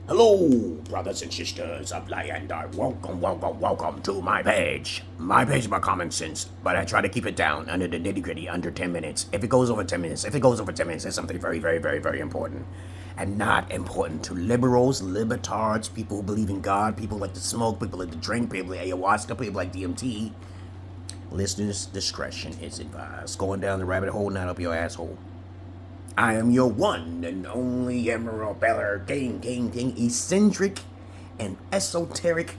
Hello, brothers and sisters of Lyandar. Welcome to my page. My page is about common sense, but I try to keep it down under the nitty-gritty, under 10 minutes. If it goes over 10 minutes, it's something very important. And not important to liberals, libertards, people who believe in God, people who like to smoke, people who like to drink, people like ayahuasca, people like DMT. Listeners' discretion is advised. Going down the rabbit hole, not up your asshole. I am your one and only Emerald Beller King, Eccentric and Esoteric,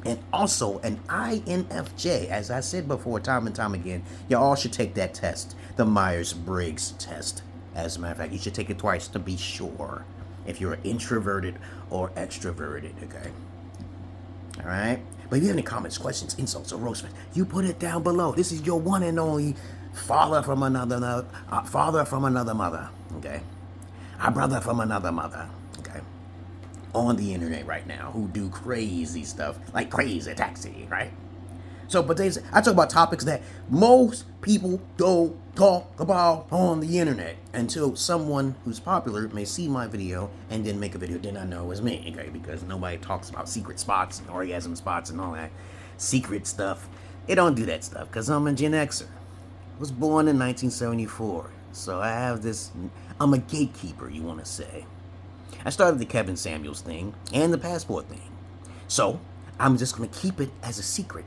and also an INFJ. As I said before, time and time again, you all should take that test, the Myers-Briggs test. As a matter of fact, you should take it twice to be sure if you're introverted or extroverted, okay? All right? But if you have any comments, questions, insults, or roast, you put it down below. This is your one and only father from another mother, okay? A brother from another mother, okay? On the internet right now, who do crazy stuff, like Crazy Taxi, right? So, but I talk about topics that most people don't talk about on the internet until someone who's popular may see my video and then make a video. Then I know it's me, okay? Because nobody talks about secret spots and orgasm spots and all that secret stuff. They don't do that stuff because I'm a Gen Xer. I was born in 1974, so I have this, I'm a gatekeeper, you want to say. I started the Kevin Samuels thing and the passport thing. So, I'm just going to keep it as a secret.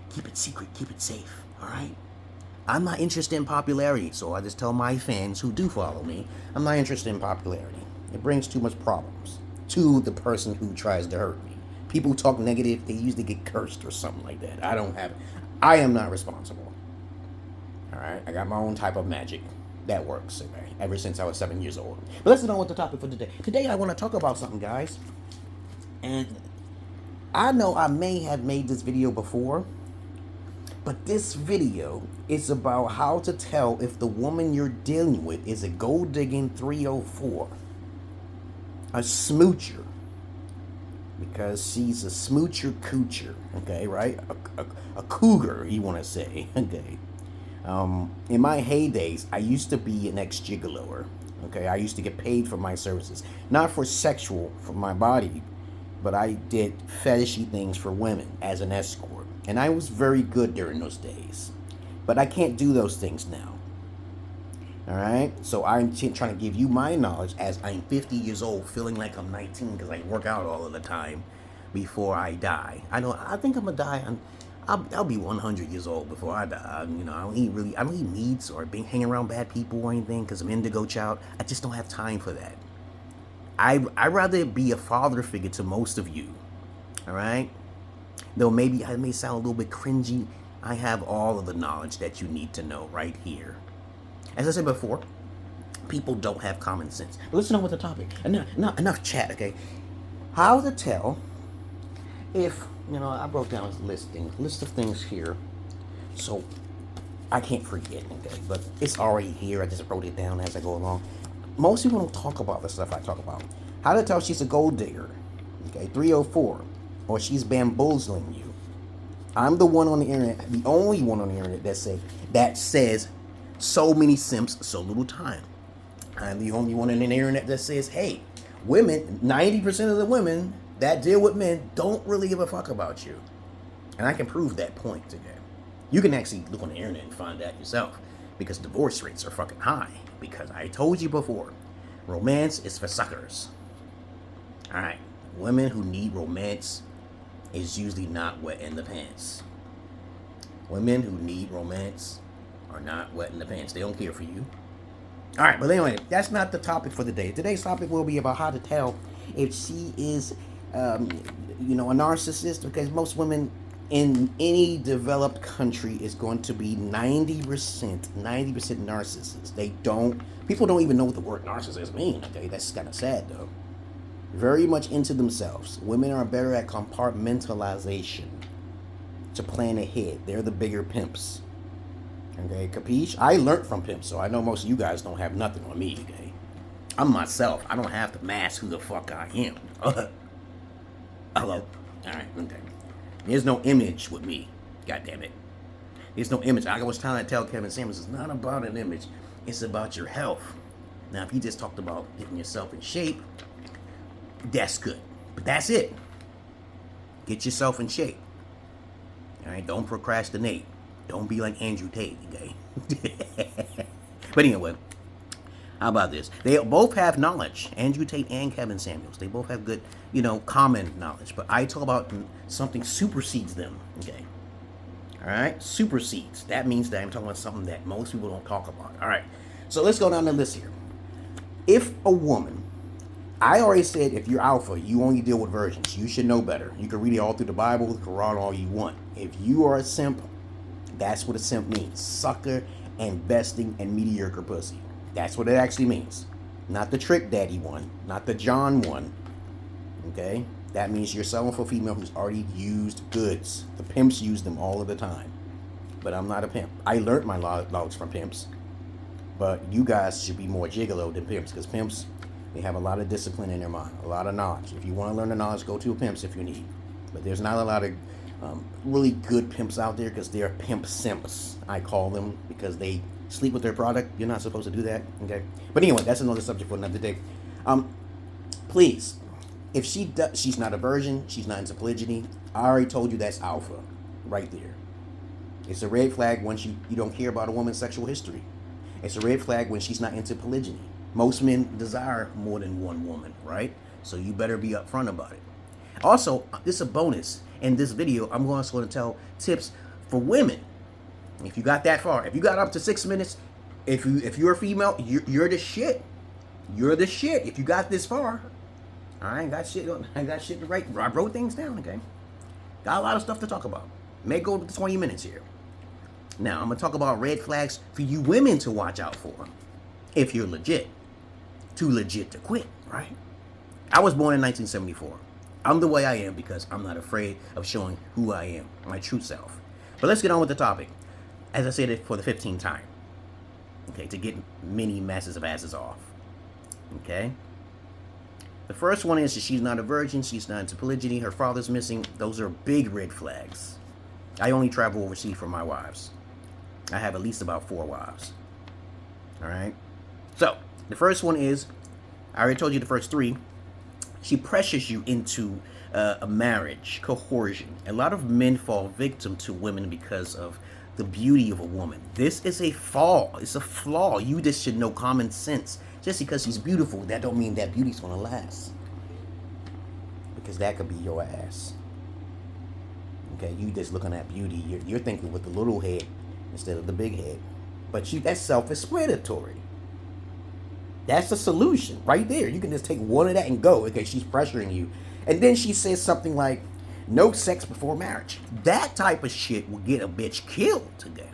Keep it secret, keep it safe, all right? I'm not interested in popularity, so I just tell my fans who do follow me, I'm not interested in popularity. It brings too much problems to the person who tries to hurt me. People who talk negative, they usually get cursed or something like that. I am not responsible. All right, I got my own type of magic that works, okay, ever since I was 7 years old. But let's get on with the topic for today. Today I want to talk about something, guys. And I know I may have made this video before, but this video is about how to tell if the woman you're dealing with is a gold-digging 304, a smoocher, because she's a smoocher coocher, okay, right? A cougar, you want to say, okay. In my heydays, I used to be an ex-gigoloer, okay? I used to get paid for my services. Not for my body, but I did fetishy things for women as an escort. And I was very good during those days. But I can't do those things now. All right? So I'm trying to give you my knowledge as I'm 50 years old, feeling like I'm 19 because I work out all of the time before I die. I think I'm going to die. I'll be 100 years old before I die. You know, I don't eat meats or hanging around bad people or anything because I'm indigo child. I just don't have time for that. I'd rather be a father figure to most of you. All right? Though maybe I may sound a little bit cringy, I have all of the knowledge that you need to know right here. As I said before, people don't have common sense. But let's know what the topic. Enough chat, okay? How to tell if, I wrote down a list of things here, so I can't forget, okay? But it's already here. I just wrote it down as I go along. Most people don't talk about the stuff I talk about. How to tell she's a gold digger, okay? 304. Or she's bamboozling you. I'm the one on the internet, the only one on the internet that says so many simps, so little time. I'm the only one on the internet that says, hey, women, 90% of the women that deal with men don't really give a fuck about you. And I can prove that point today. You can actually look on the internet and find that yourself, because divorce rates are fucking high. Because I told you before, romance is for suckers. All right, women who need romance is usually not wet in the pants. Women who need romance are not wet in the pants. They don't care for you. All right, but anyway, that's not the topic for the day. Today's topic will be about how to tell if she is, a narcissist, because most women in any developed country is going to be 90% narcissists. People don't even know what the word narcissist means, okay? That's kind of sad, though. Very much into themselves. Women are better at compartmentalization, to plan ahead. They're the bigger pimps. Okay, capiche? I learned from pimps, so I know most of you guys don't have nothing on me, okay? I'm myself. I don't have to mask who the fuck I am. Hello? Alright, okay. There's no image with me. God damn it. There's no image. I was trying to tell Kevin Samuels, it's not about an image. It's about your health. Now, if you just talked about getting yourself in shape, that's good. But that's it. Get yourself in shape. All right, don't procrastinate. Don't be like Andrew Tate, okay? But anyway, how about this? They both have knowledge. Andrew Tate and Kevin Samuels. They both have good, common knowledge. But I talk about something supersedes them, okay? All right, supersedes. That means that I'm talking about something that most people don't talk about. All right, so let's go down the list here. If a woman, I already said if you're alpha, you only deal with virgins. You should know better. You can read it all through the Bible, the Quran, all you want. If you are a simp, that's what a simp means. Sucker, investing, and mediocre pussy. That's what it actually means. Not the trick daddy one, not the John one. Okay? That means you're selling for a female who's already used goods. The pimps use them all of the time. But I'm not a pimp. I learned my logs from pimps. But you guys should be more gigolo than pimps, because pimps, they have a lot of discipline in their mind, a lot of knowledge. If you want to learn the knowledge, go to a pimps if you need. But there's not a lot of really good pimps out there, because they're pimp simps, I call them, because they sleep with their product. You're not supposed to do that, okay? But anyway, that's another subject for another day. Please, if she's not a virgin, she's not into polygyny, I already told you that's alpha, right there. It's a red flag once you don't care about a woman's sexual history. It's a red flag when she's not into polygyny. Most men desire more than one woman, right? So you better be upfront about it. Also, this is a bonus. In this video, I'm also going to tell tips for women. If you got that far, if you got up to 6 minutes, if you're a female, you're the shit. You're the shit. If you got this far, I ain't got shit to write. I wrote things down, okay? Got a lot of stuff to talk about. May go to 20 minutes here. Now, I'm going to talk about red flags for you women to watch out for. If you're legit. Too legit to quit, right? I was born in 1974. I'm the way I am because I'm not afraid of showing who I am, my true self. But let's get on with the topic. As I said it for the 15th time. Okay, to get many masses of asses off. Okay? The first one is that she's not a virgin, she's not into polygyny, her father's missing. Those are big red flags. I only travel overseas for my wives. I have at least about 4 wives. Alright? So, the first one is, I already told you the first 3. She pressures you into a marriage, coercion. A lot of men fall victim to women because of the beauty of a woman. This is a flaw. It's a flaw. You just should know common sense. Just because she's beautiful, that don't mean that beauty's gonna last. Because that could be your ass. Okay, you just looking at beauty. You're thinking with the little head instead of the big head. But that's self-explanatory. That's the solution right there. You can just take one of that and go. Okay, she's pressuring you. And then she says something like, no sex before marriage. That type of shit will get a bitch killed today.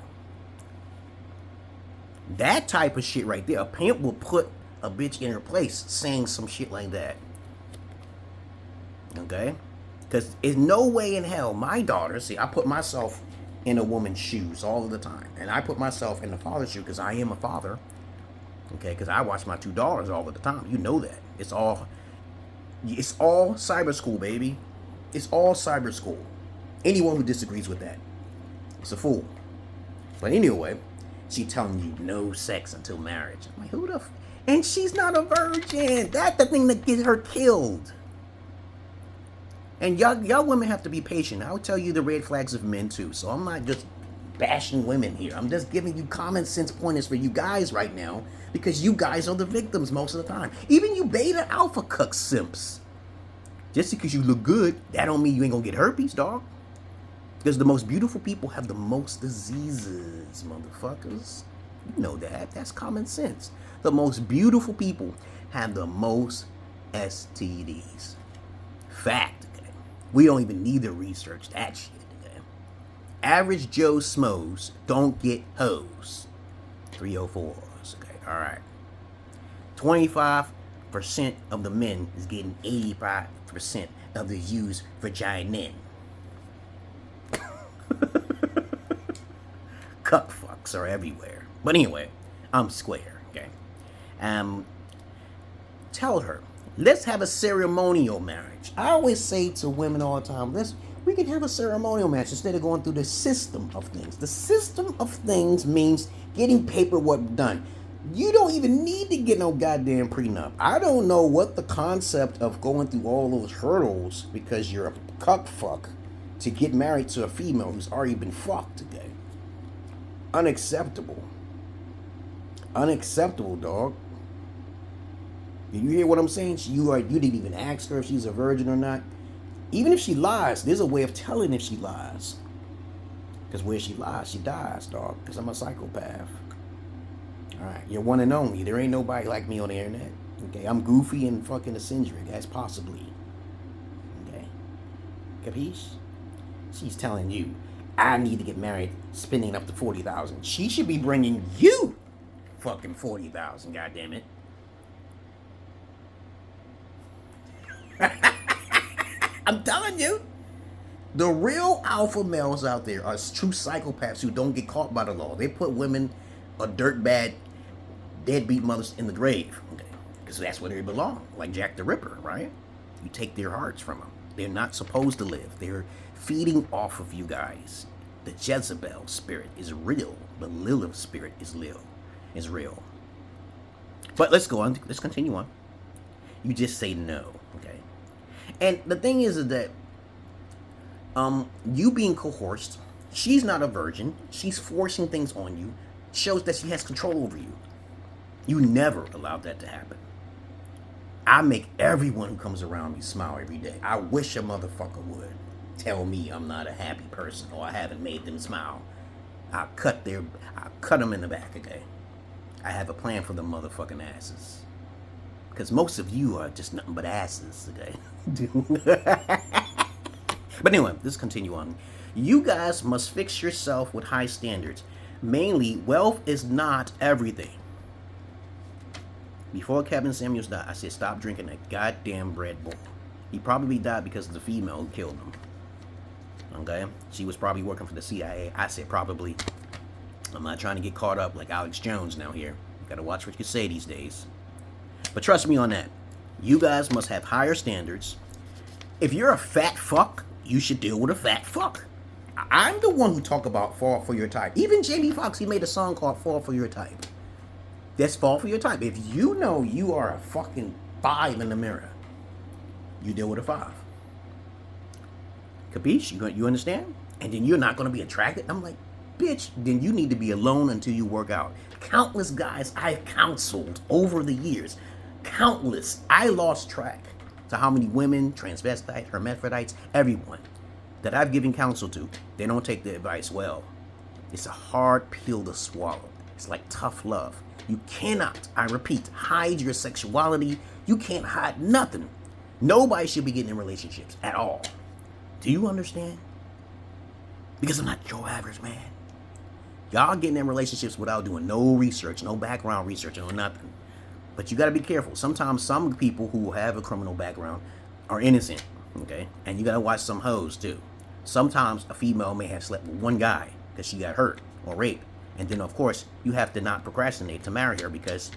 That type of shit right there. A pimp will put a bitch in her place saying some shit like that. Okay? Because there's no way in hell my daughter, see, I put myself in a woman's shoes all of the time. And I put myself in the father's shoe because I am a father. Okay, because I watch my 2 daughters all of the time. You know that. It's all cyber school, baby. It's all cyber school. Anyone who disagrees with that is a fool. But anyway, she telling you no sex until marriage. I'm like, who the and she's not a virgin. That's the thing that gets her killed. And y'all women have to be patient. I'll tell you the red flags of men too. So I'm not just bashing women here. I'm just giving you common sense pointers for you guys right now, because you guys are the victims most of the time. Even you beta alpha cuck simps. Just because you look good, that don't mean you ain't gonna get herpes, dog. Because the most beautiful people have the most diseases, motherfuckers. You know that. That's common sense. The most beautiful people have the most STDs. Fact, okay? We don't even need to research that shit, okay? Average Joe Smos don't get hoes. 304s, okay? All right. 25% of the men is getting 85% of the used vagina. Cuck fucks are everywhere. But anyway, I'm square, okay? Tell her, let's have a ceremonial marriage. I always say to women all the time, we can have a ceremonial marriage instead of going through the system of things. The system of things means getting paperwork done. You don't even need to get no goddamn prenup. I don't know what the concept of going through all those hurdles because you're a cuck fuck to get married to a female who's already been fucked today. Unacceptable. Unacceptable, dog. Did you hear what I'm saying? You didn't even ask her if she's a virgin or not. Even if she lies, there's a way of telling if she lies. Because where she lies, she dies, dog. Because I'm a psychopath. Alright, you're one and only. There ain't nobody like me on the internet. Okay, I'm goofy and fucking eccentric, as possibly. Okay. Capiche? She's telling you, I need to get married, spending up to $40,000. She should be bringing you fucking $40,000, goddammit. I'm telling you, the real alpha males out there are true psychopaths who don't get caught by the law. They put women or dirtbag, deadbeat mothers in the grave, okay? Because that's where they belong, like Jack the Ripper, right? You take their hearts from them. They're not supposed to live. They're feeding off of you guys. The Jezebel spirit is real. The Lilith spirit is real. But let's go on. Let's continue on. You just say no, okay? And the thing is that you being coerced, she's not a virgin. She's forcing things on you. Shows that she has control over you. You never allowed that to happen. I make everyone who comes around me smile every day. I wish a motherfucker would tell me I'm not a happy person or I haven't made them smile. I'll cut them in the back, okay? I have a plan for them motherfucking asses. Because most of you are just nothing but asses, okay? But anyway, let's continue on. You guys must fix yourself with high standards. Mainly, wealth is not everything. Before Kevin Samuels died, I said, stop drinking that goddamn Red Bull. He probably died because of the female who killed him. Okay? She was probably working for the CIA. I said probably. I'm not trying to get caught up like Alex Jones now here. You gotta watch what you say these days. But trust me on that. You guys must have higher standards. If you're a fat fuck, you should deal with a fat fuck. I'm the one who talk about fall for your type. Even Jamie Foxx, he made a song called Fall for Your Type. That's fall for your type. If you know you are a fucking 5 in the mirror, you deal with a 5. Capiche? You understand? And then you're not going to be attracted. I'm like, bitch, then you need to be alone until you work out. Countless guys I've counseled over the years. Countless. I lost track to how many women, transvestites, hermaphrodites, everyone that I've given counsel to, they don't take the advice well. It's a hard pill to swallow. It's like tough love. You cannot, I repeat, hide your sexuality. You can't hide nothing. Nobody should be getting in relationships at all. Do you understand? Because I'm not your average man. Y'all getting in relationships without doing no research, no background research, no nothing. But you got to be careful. Sometimes some people who have a criminal background are innocent, okay? And you got to watch some hoes too. Sometimes a female may have slept with one guy because she got hurt or raped. And then, of course, you have to not procrastinate to marry her because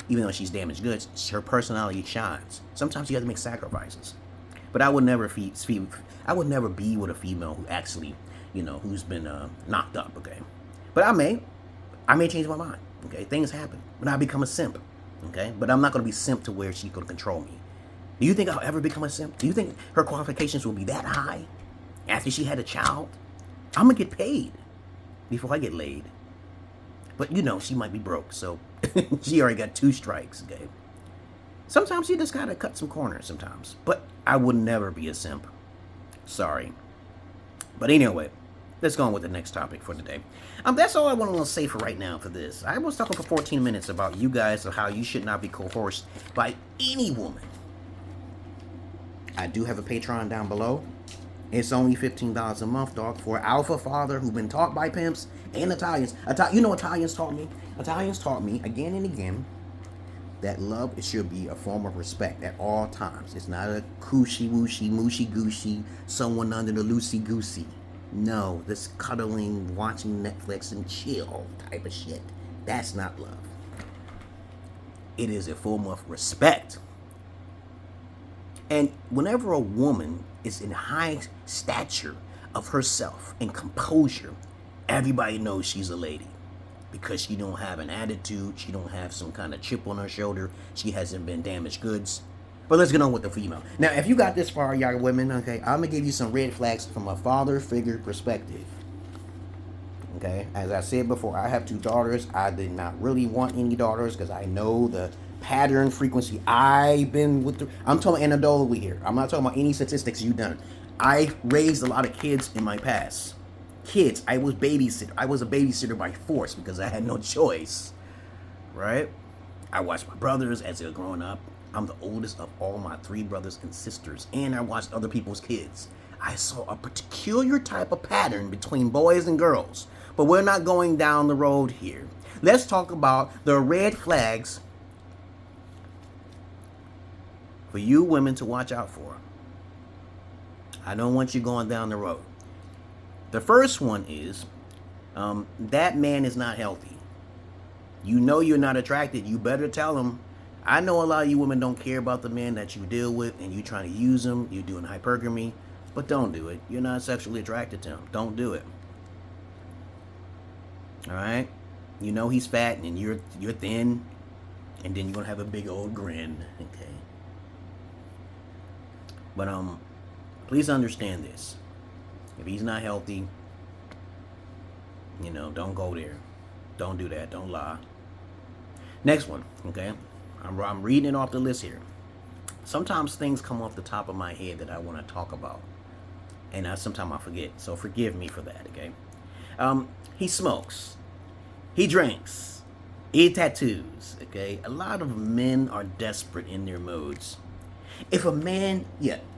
even though she's damaged goods, her personality shines. Sometimes you have to make sacrifices. But I would never be with a female who actually, who's been knocked up, okay? But I may change my mind, okay? Things happen. But I become a simp, okay? But I'm not going to be simp to where she's going to control me. Do you think I'll ever become a simp? Do you think her qualifications will be that high after she had a child? I'm going to get paid before I get laid. But, she might be broke, so she already got 2 strikes, okay? Sometimes you just got to cut some corners sometimes. But I would never be a simp. Sorry. But anyway, let's go on with the next topic for today. That's all I want to say for right now for this. I was talking for 14 minutes about you guys, of how you should not be coerced by any woman. I do have a Patreon down below. It's only $15 a month, dog, for an alpha father who's been taught by pimps and Italians. Italians taught me? Italians taught me again and again that love, it should be a form of respect at all times. It's not a cushy wooshy, mooshy gooshy, someone under the loosey goosey. No, this cuddling, watching Netflix and chill type of shit. That's not love. It is a form of respect. And whenever a woman is in high stature of herself and composure, everybody knows she's a lady. because she don't have an attitude, she don't have some kind of chip on her shoulder, she hasn't been damaged goods. But let's get on with the female. Now, if you got this far, y'all women, okay, I'm gonna give you some red flags from a father figure perspective. Okay, as I said before, I have 2 daughters. I did not really want any daughters because I know the pattern frequency. I'm talking anecdotally here. I'm not talking about any statistics you've done. I raised a lot of kids in my past. Kids, I was a babysitter by force because I had no choice, right? I watched my brothers as they were growing up. I'm the oldest of all my 3 brothers and sisters, and I watched other people's kids. I saw a peculiar type of pattern between boys and girls, but we're not going down the road here. Let's talk about the red flags for you women to watch out for. I don't want you going down the road. The first one is that man is not healthy. You know you're not attracted. You better tell him. I know a lot of you women don't care about the men that you deal with and you trying to use them. You're doing hypergamy, but don't do it. You're not sexually attracted to him. Don't do it. All right? You know he's fat and you're thin, and then you're going to have a big old grin. Okay? But please understand this. If he's not healthy, don't go there. Don't do that. Don't lie. Next one, okay? I'm reading it off the list here. Sometimes things come off the top of my head that I want to talk about, and sometimes I forget. So forgive me for that, okay? He smokes. He drinks. He tattoos, okay? A lot of men are desperate in their moods. If a man,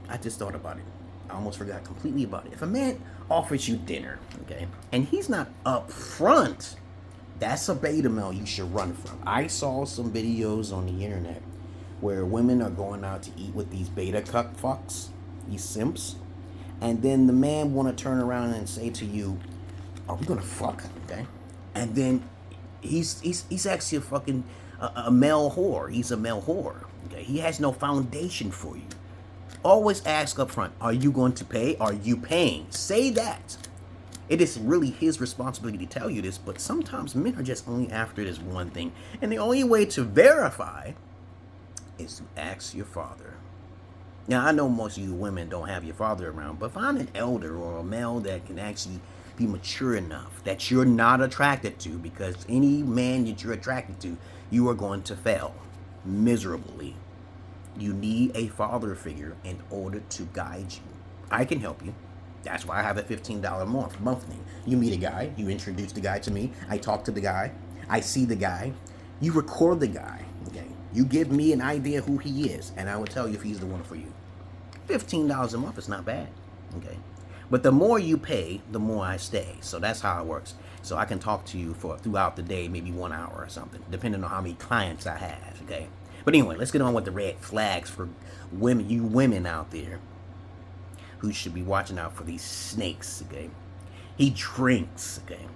I just thought about it. I almost forgot completely about it. If a man offers you dinner, okay, and he's not upfront, that's a beta male you should run from. I saw some videos on the internet where women are going out to eat with these beta cuck fucks, these simps, and then the man want to turn around and say to you, "Are we gonna fuck?" Okay, and then he's actually a fucking a male whore. He's a male whore. Okay, he has no foundation for you. Always ask up front, are you going to pay? Are you paying? Say that. It is really his responsibility to tell you this, but sometimes men are just only after this one thing. And the only way to verify is to ask your father. Now, I know most of you women don't have your father around, but find an elder or a male that can actually be mature enough that you're not attracted to, because any man that you're attracted to, you are going to fail miserably. You need a father figure in order to guide you. I can help you. That's why I have a $15 month thing. You meet a guy, you introduce the guy to me, I talk to the guy, I see the guy, you record the guy, okay? You give me an idea who he is, and I will tell you if he's the one for you. $15 a month is not bad, okay? But the more you pay, the more I stay. So that's how it works. So I can talk to you for throughout the day, maybe 1 hour or something, depending on how many clients I have, okay? But anyway, let's get on with the red flags for women, you women out there who should be watching out for these snakes, okay? He drinks, okay?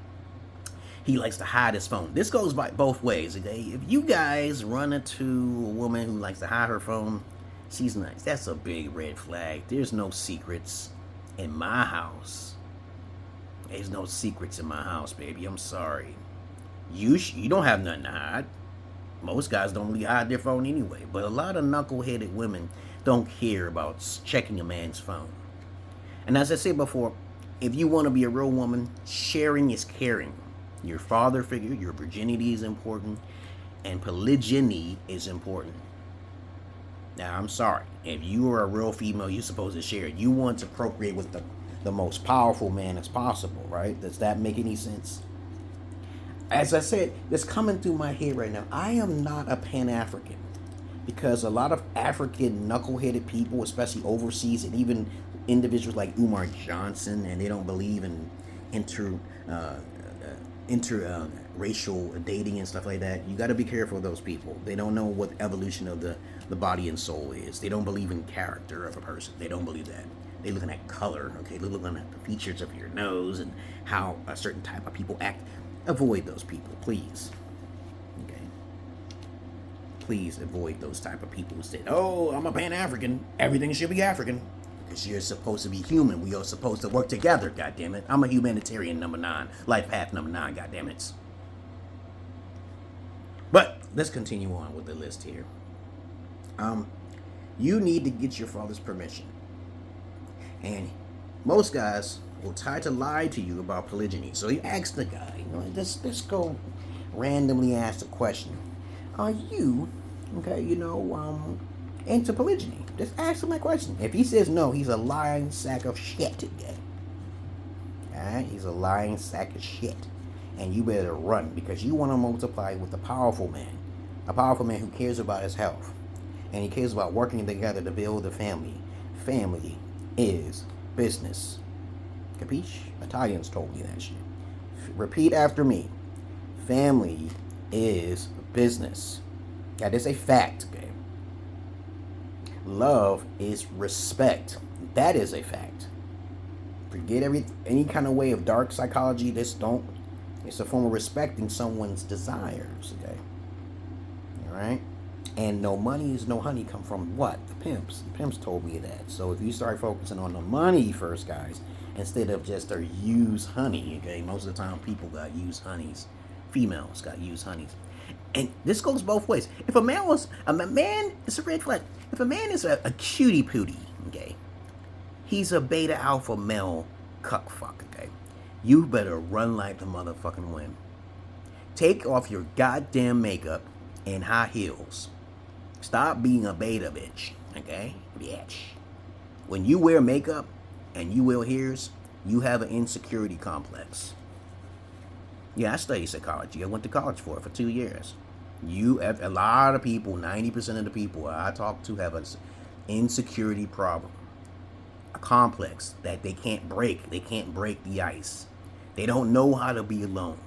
He likes to hide his phone. This goes by both ways, okay? If you guys run into a woman who likes to hide her phone, she's nice. That's a big red flag. There's no secrets in my house. There's no secrets in my house, baby. I'm sorry. You don't have nothing to hide. Most guys don't really hide their phone anyway, but a lot of knuckleheaded women don't care about checking a man's phone. And as I said before, if you want to be a real woman, sharing is caring. Your father figure, your virginity is important, and polygyny is important. Now, I'm sorry. If you are a real female, you're supposed to share it. You want to procreate with the most powerful man as possible, right? Does that make any sense? As I said, that's coming through my head right now. I am not a Pan-African, because a lot of African knuckleheaded people, especially overseas, and even individuals like Umar Johnson, and they don't believe in interracial dating and stuff like that. You got to be careful of those people. They don't know what evolution of the body and soul is. They don't believe in character of a person. They don't believe that. They're looking at color, okay? They're looking at the features of your nose and how a certain type of people act. Avoid those people, please. Okay? Please avoid those type of people who say, "Oh, I'm a Pan-African. Everything should be African." Because you're supposed to be human. We are supposed to work together, goddammit. I'm a humanitarian number 9. Life path number 9, goddammit. let's continue on with the list here. You need to get your father's permission. And most guys will try to lie to you about polygyny. So you ask the guy, let's go randomly ask a question. Are you, into polygyny? Just ask him that question. If he says no, he's a lying sack of shit. Okay? Alright? He's a lying sack of shit. And you better run, because you want to multiply with a powerful man. A powerful man who cares about his health. And he cares about working together to build a family. Family is business. Capiche? Italians told me that shit. Repeat after me. Family is business. That is a fact, okay? Love is respect. That is a fact. Forget any kind of way of dark psychology. It's a form of respecting someone's desires, okay? Alright? And no money is no honey come from what? The pimps. The pimps told me that. So if you start focusing on the money first, guys, instead of just their used honey, okay? Most of the time people got used honeys. Females got used honeys. And this goes both ways. If a man it's a red flag. If a man is a cutie pootie, okay? He's a beta alpha male cuck fuck, okay? You better run like the motherfucking wind. Take off your goddamn makeup and high heels. Stop being a beta bitch, okay? Bitch. When you wear makeup and you wear hairs, you have an insecurity complex. Yeah, I studied psychology. I went to college for it for 2 years. A lot of people, 90% of the people I talk to have an insecurity problem. A complex that they can't break. They can't break the ice. They don't know how to be alone.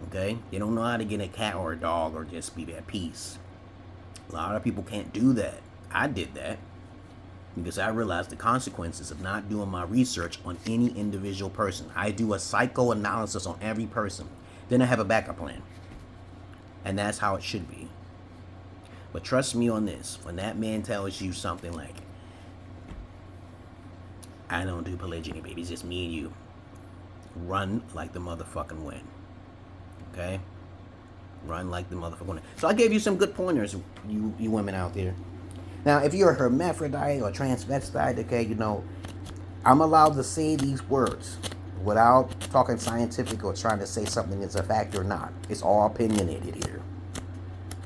Okay? They don't know how to get a cat or a dog or just be at peace. A lot of people can't do that. I did that because I realized the consequences of not doing my research on any individual person. I do a psychoanalysis on every person. Then I have a backup plan. And that's how it should be. But trust me on this. When that man tells you something like, I don't do polygyny, baby, it's just me and you, run like the motherfucking wind. Okay? Run like the motherfucking wind. So I gave you some good pointers, you women out there. Now, if you're a hermaphrodite or transvestite, okay, I'm allowed to say these words without talking scientific or trying to say something that's a fact or not. It's all opinionated here.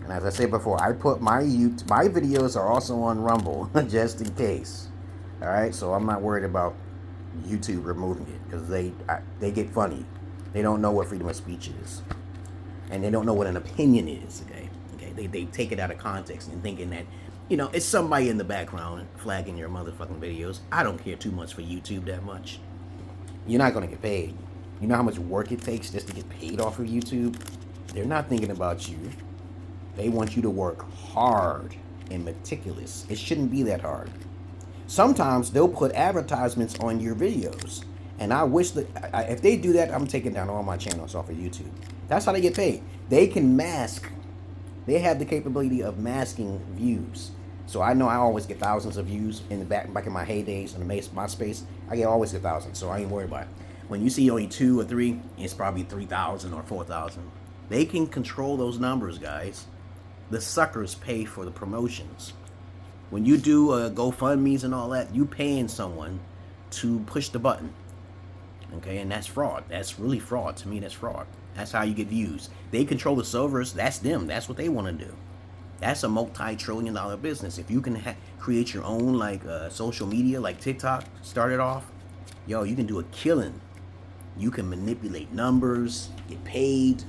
And as I said before, I put my videos are also on Rumble, just in case. All right, so I'm not worried about YouTube removing it, because they get funny. They don't know what freedom of speech is, and they don't know what an opinion is. Okay, they take it out of context and thinking that it's somebody in the background flagging your motherfucking videos. I don't care too much for YouTube that much. You're not gonna get paid. You know how much work it takes just to get paid off of YouTube? They're not thinking about you. They want you to work hard and meticulous. It shouldn't be that hard. Sometimes they'll put advertisements on your videos. And I wish that, if they do that, I'm taking down all my channels off of YouTube. That's how they get paid. They can mask. They have the capability of masking views. So I know I always get thousands of views in the back in my heydays in the MySpace. I always get thousands, so I ain't worried about it. When you see only 2 or 3, it's probably 3,000 or 4,000. They can control those numbers, guys. The suckers pay for the promotions. When you do GoFundMe's and all that, you paying someone to push the button. Okay, and that's fraud. That's really fraud. To me, that's fraud. That's how you get views. They control the servers. That's them. That's what they want to do. That's a multi-trillion-dollar business. If you can create your own social media, like TikTok started off, you can do a killing. You can manipulate numbers, get paid.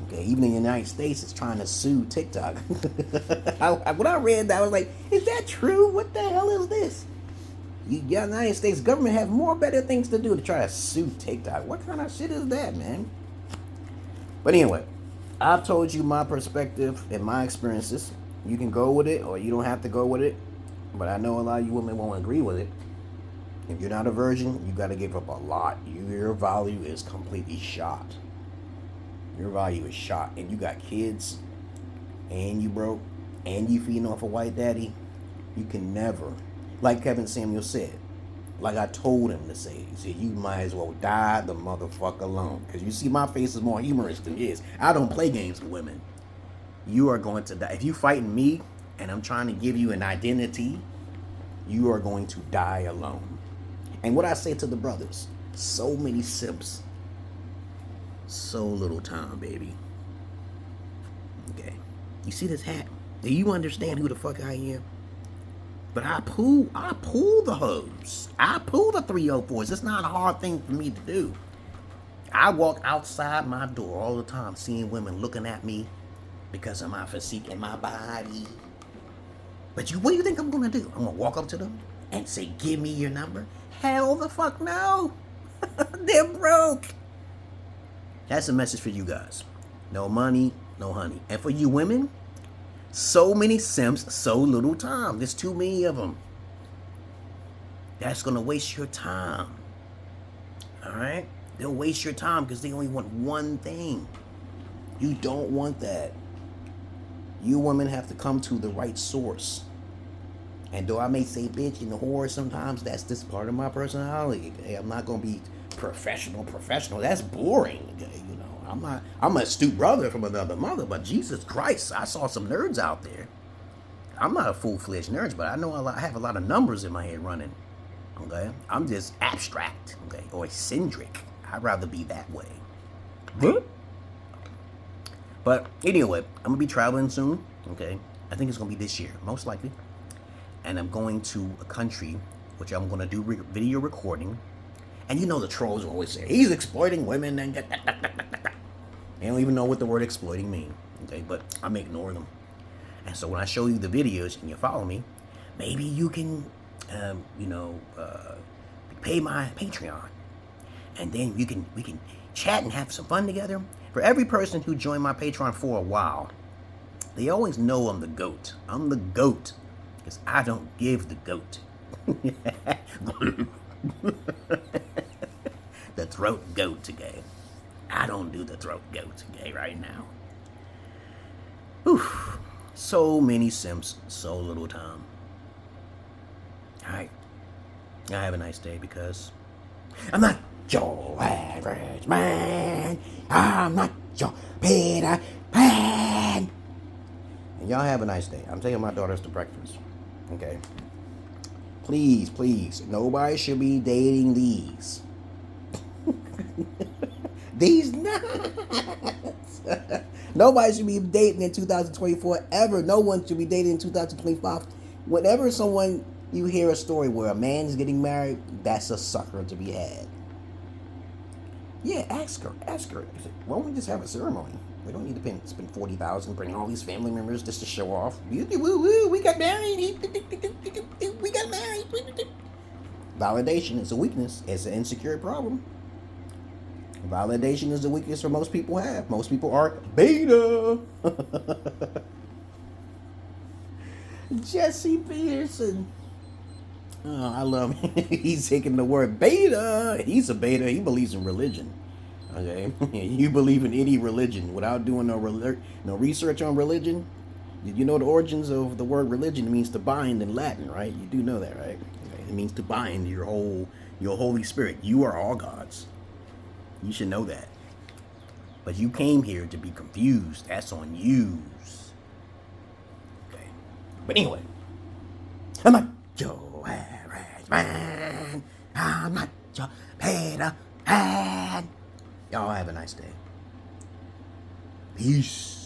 Okay, even in the United States, it's trying to sue TikTok. When I read that, I was like, is that true? What the hell is this? The United States government have more better things to do to try to sue TikTok. What kind of shit is that, man? But anyway, I've told you my perspective and my experiences. You can go with it or you don't have to go with it. But I know a lot of you women won't agree with it. If you're not a virgin, you got to give up a lot. Your value is completely shot. Your value is shot. And you got kids, and you broke, and you feeding off a white daddy. You can never, like Kevin Samuel said, like I told him to say, he said, you might as well die the motherfucker alone. Because you see, my face is more humorous than his. I don't play games with women. you are going to die. If you fighting me and I'm trying to give you an identity, you are going to die alone. And what I say to the brothers, so many simps, so little time, baby. Okay. You see this hat? Do you understand who the fuck I am? But I pull the hoes. I pull the 304s. It's not a hard thing for me to do. I walk outside my door all the time seeing women looking at me because of my physique and my body. But what do you think I'm gonna do? I'm gonna walk up to them and say, give me your number? Hell the fuck no. They're broke. That's a message for you guys. No money, no honey. And for you women, so many simps, so little time. There's too many of them. That's gonna waste your time. All right? They'll waste your time because they only want one thing. You don't want that. You women have to come to the right source. And though I may say bitch and whore sometimes, that's just part of my personality. Okay? I'm not gonna be professional. That's boring. Okay? You know, I'm a astute brother from another mother, but Jesus Christ, I saw some nerds out there. I'm not a full-fledged nerd, but I know I have a lot of numbers in my head running. Okay? I'm just abstract, okay, or eccentric. I'd rather be that way. Huh? But anyway, I'm gonna be traveling soon. Okay, I think it's gonna be this year, most likely. And I'm going to a country which I'm gonna do video recording. And you know the trolls always say he's exploiting women and they don't even know what the word exploiting means. Okay, but I'm ignoring them. And so when I show you the videos and you follow me, maybe you can, pay my Patreon. And then we can chat and have some fun together. For every person who joined my Patreon for a while, they always know I'm the GOAT. I'm the GOAT because I don't give the GOAT. The throat goat, okay? I don't do the throat goat, okay, right now. Whew. So many simps, so little time. All right. I have a nice day because I'm not your average man. I'm not your Peter Pan. And y'all have a nice day. I'm taking my daughters to breakfast. Okay? Please, please. Nobody should be dating these. These nuts. Nobody should be dating in 2024 ever. No one should be dating in 2025. Whenever someone, you hear a story where a man is getting married, that's a sucker to be had. Yeah, ask her. Why don't we just have a ceremony? We don't need to spend $40,000, bring all these family members just to show off. We got married. We got married. Validation is a weakness. It's an insecure problem. Validation is a weakness for most people have. Most people are beta. Jesse Peterson. Oh, I love him. He's taking the word beta. He's a beta. He believes in religion. Okay? You believe in any religion without doing no research on religion. Did you know the origins of the word religion? It means to bind in Latin, right? You do know that, right? Okay. It means to bind your Holy Spirit. You are all gods. You should know that. But you came here to be confused. That's on you. Okay. But anyway, I'm not your average man. I'm not your Peter Pan. Y'all have a nice day. Peace.